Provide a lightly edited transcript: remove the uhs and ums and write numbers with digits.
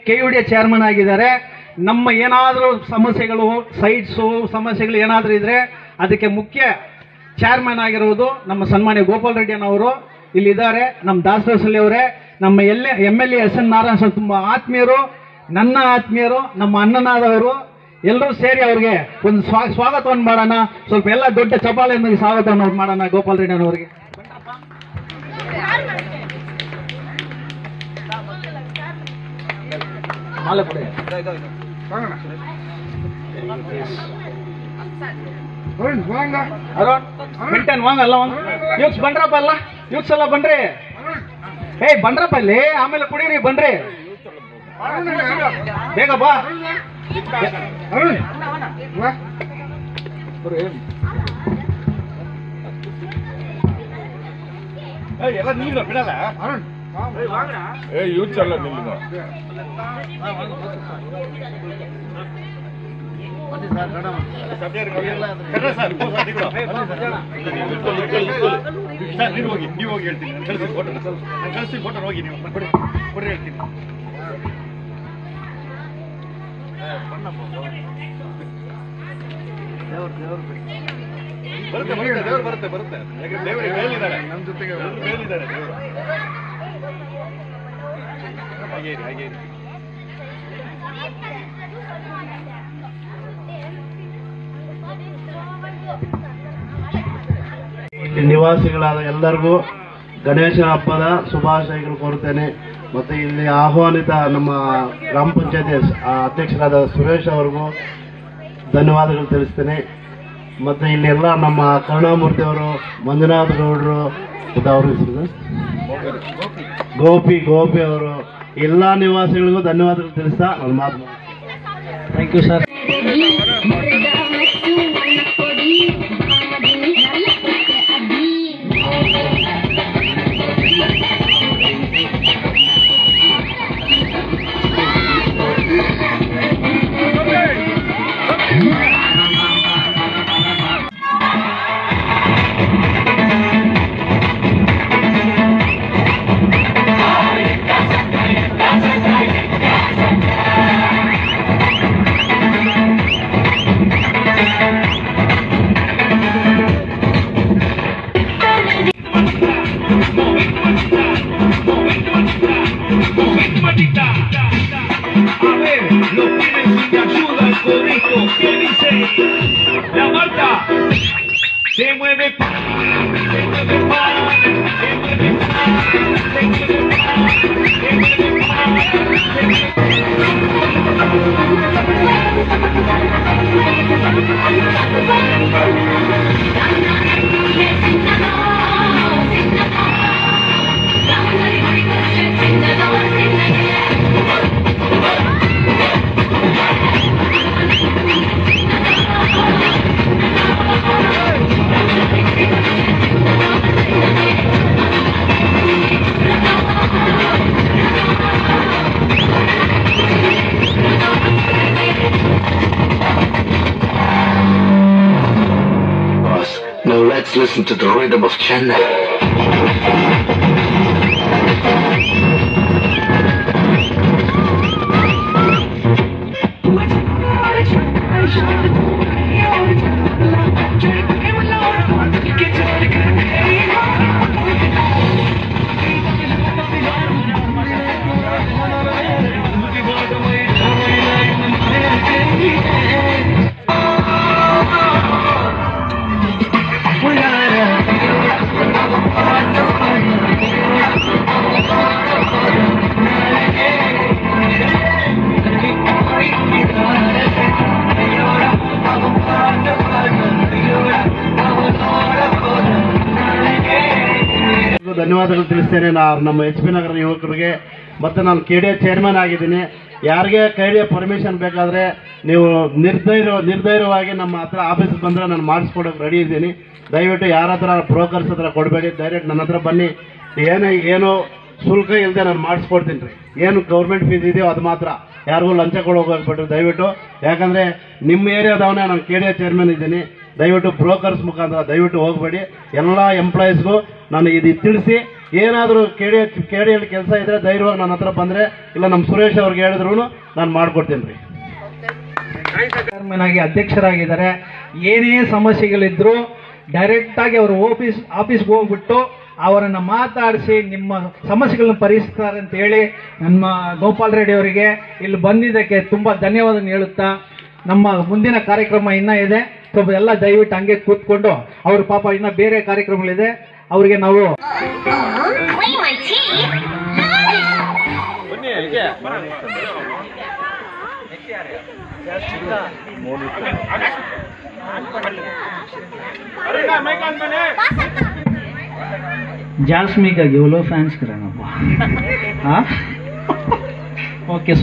ಕೆಯುಡಿಯ chairman ಆಗಿದ್ದಾರೆ. ನಮ್ಮ ಏನಾದರೂ ಸಮಸ್ಯೆಗಳು ಸೈಟ್ಸು ಸಮಸ್ಯೆಗಳು ಏನಾದರೂ ಇದ್ರೆ ಅದಕ್ಕೆ ಮುಖ್ಯ ಚೇರ್ಮನ್ ಆಗಿರುವುದು ನಮ್ಮ ಸನ್ಮಾನ್ಯ ಗೋಪಾಲ್ ರೆಡ್ಡಿ ಅವರು ಇಲ್ಲಿದ್ದಾರೆ. ನಮ್ಮ ದಾಸರಸಲ್ಲಿ ಅವರೇ, ನಮ್ಮ MLA ಎಸ್ ಎನ್ ನಾರಾಯಣ ಸ್ವಾಮಿ ತುಂಬ ಆತ್ಮೀಯರು, ನನ್ನ ಆತ್ಮೀಯರು, ನಮ್ಮ ಅಣ್ಣನಾದವರು ಎಲ್ಲರೂ ಸೇರಿ ಅವ್ರಿಗೆ ಒಂದು ಸ್ವಾಗತವನ್ನು ಮಾಡೋಣ. ಸ್ವಲ್ಪ ಎಲ್ಲ ದೊಡ್ಡ ಚಪಾಲೆಯೊಂದಿಗೆ ಸ್ವಾಗತವನ್ನು ಮಾಡೋಣ ಗೋಪಾಲ್ ರೆಡ್ಡಿ ಅವರಿಗೆ. ವಾಂಗ ಅಲ್ಲ ಯೂಕ್ಸ್ ಬನ್ರಪ್ಪ, ಅಲ್ಲ ಯೂಕ್ಸ್ ಎಲ್ಲ ಬನ್ರಿ. ಬನ್ರಪ್ಪ ಇಲ್ಲಿ, ಆಮೇಲೆ ಕುಡೀರಿ, ಬನ್ರಿ ಬೇಗ ಬಾ. ಎಲ್ಲ ನೀನು ಬಿಡಲ್ಲ ಯೂತ್ ಎಲ್ಲ ನಿಲ್ಲ. ನೀವು ಹೋಗಿ ಹೇಳ್ತೀನಿ, ಕಳಿಸಿ ಫೋಟೋ ಹೋಗಿ ನೀವು ಕೊಡಿ ಹೇಳ್ತೀನಿ. ಬರುತ್ತೆ ಬರುತ್ತೆ ದೇವರಿಗೆ ಹೇಳಿದ್ದಾರೆ, ನಮ್ಮ ಜೊತೆಗೆ ಹೇಳಿದ್ದಾರೆ ದೇವರು. ಹಾಗೆ ಇಲ್ಲಿ ನಿವಾಸಿಗಳಾದ ಎಲ್ಲರಿಗೂ ಗಣೇಶ ಹಬ್ಬದ ಶುಭಾಶಯಗಳು ಕೋರುತ್ತೇನೆ. ಮತ್ತು ಇಲ್ಲಿ ಆಹ್ವಾನಿತ ನಮ್ಮ ಗ್ರಾಮ ಪಂಚಾಯತಿ ಅಧ್ಯಕ್ಷರಾದ ಸುರೇಶ್ ಅವ್ರಿಗೂ ಧನ್ಯವಾದಗಳು ತಿಳಿಸ್ತೇನೆ. ಮತ್ತು ಇಲ್ಲಿ ಎಲ್ಲ ನಮ್ಮ ಕರುಣಾಮೂರ್ತಿ ಅವರು, ಮಂಜುನಾಥ್ ಗೌಡರು, ಅವರು ಗೋಪಿ ಅವರು, ಎಲ್ಲ ನಿವಾಸಿಗಳಿಗೂ ಧನ್ಯವಾದಗಳು ತಿಳಿಸ್ತಾ ನನ್ನ ಮಾತು. Thank you sir. Se mueve pa, se mueve pa, se mueve pa, se mueve pa, se mueve pa, se mueve Now let's listen to the rhythm of Chennai. ಧನ್ಯವಾದಗಳು ತಿಳಿಸ್ತೇನೆ. ನಮ್ಮ ಎಚ್ ಪಿ ನಗರ ಯುವಕರಿಗೆ. ಮತ್ತು ನಾನು KDA ಚೇರ್ಮನ್ ಆಗಿದ್ದೀನಿ. ಯಾರಿಗೆ KDA permission ಬೇಕಾದರೆ ನೀವು ನಿರ್ಧೈರ್ಯವಾಗಿ ನಮ್ಮ ಹತ್ರ ಆಫೀಸ್ಗೆ ಬಂದರೆ ನಾನು ಮಾಡಿಸ್ಕೊಡೋಕೆ ರೆಡಿ ಇದ್ದೀನಿ. ದಯವಿಟ್ಟು ಯಾರ ಹತ್ರ ಬ್ರೋಕರ್ಸ್ ಹತ್ರ ಕೊಡಬೇಡಿ, ಡೈರೆಕ್ಟ್ ನನ್ನ ಹತ್ರ ಬನ್ನಿ. ಏನೋ ಶುಲ್ಕ ಇಲ್ಲದೆ ನಾನು ಮಾಡಿಸ್ಕೊಡ್ತೀನಿ ರೀ. ಏನು ಗೌರ್ಮೆಂಟ್ ಫೀಸ್ ಇದೆಯೋ ಅದು ಮಾತ್ರ, ಯಾರಿಗೂ ಲಂಚ ಕೊಡೋಗ್ಬಿಟ್ರಿ ದಯವಿಟ್ಟು. ಯಾಕಂದರೆ ನಿಮ್ಮ ಏರಿಯಾದವನೇ ನಾನು KDA ಚೇರ್ಮನ್ ಇದ್ದೀನಿ. ದಯವಿಟ್ಟು ಬ್ರೋಕರ್ಸ್ ಮುಖಾಂತರ ದಯವಿಟ್ಟು ಹೋಗಬೇಡಿ. ಎಲ್ಲ ಎಂಪ್ಲಾಯೀಸ್ಗೂ ನಾನು ಇದು ತಿಳಿಸಿ, ಏನಾದರೂ KDA ಕೆಲಸ ಇದ್ದರೆ ಧೈರ್ಯವಾಗಿ ನನ್ನ ಹತ್ರ ಬಂದರೆ, ಇಲ್ಲ ನಮ್ಮ ಸುರೇಶ್ ಅವ್ರಿಗೆ ಹೇಳಿದ್ರು ನಾನು ಮಾಡಿಕೊಡ್ತೀನಿ ರೀ. ಚೇರ್ಮನ್ ಆಗಿ ಅಧ್ಯಕ್ಷರಾಗಿದ್ದಾರೆ. ಏನೇ ಸಮಸ್ಯೆಗಳಿದ್ರು ಡೈರೆಕ್ಟಾಗಿ ಅವರು ಆಫೀಸ್ಗೆ ಹೋಗ್ಬಿಟ್ಟು ಅವರನ್ನು ಮಾತಾಡಿಸಿ ನಿಮ್ಮ ಸಮಸ್ಯೆಗಳನ್ನ ಪರಿಹರಿಸ್ತಾರೆ ಅಂತ ಹೇಳಿ ನಮ್ಮ ಗೋಪಾಲ್ ರೆಡ್ಡಿ ಅವರಿಗೆ ಇಲ್ಲಿ ಬಂದಿದ್ದಕ್ಕೆ ತುಂಬ ಧನ್ಯವಾದ ಹೇಳುತ್ತಾ, ನಮ್ಮ ಮುಂದಿನ ಕಾರ್ಯಕ್ರಮ ಇನ್ನೂ ಇದೆ. ಸ್ವಲ್ಪ ಎಲ್ಲ ದಯವಿಟ್ಟು ಹಂಗೆ ಕೂತ್ಕೊಂಡು, ಅವ್ರ ಪಾಪ ಇನ್ನೂ ಬೇರೆ ಕಾರ್ಯಕ್ರಮಗಳಿದೆ, ಅವರಿಗೆ ನಾವು जास्मी का गिवलो फैंस कराना ओके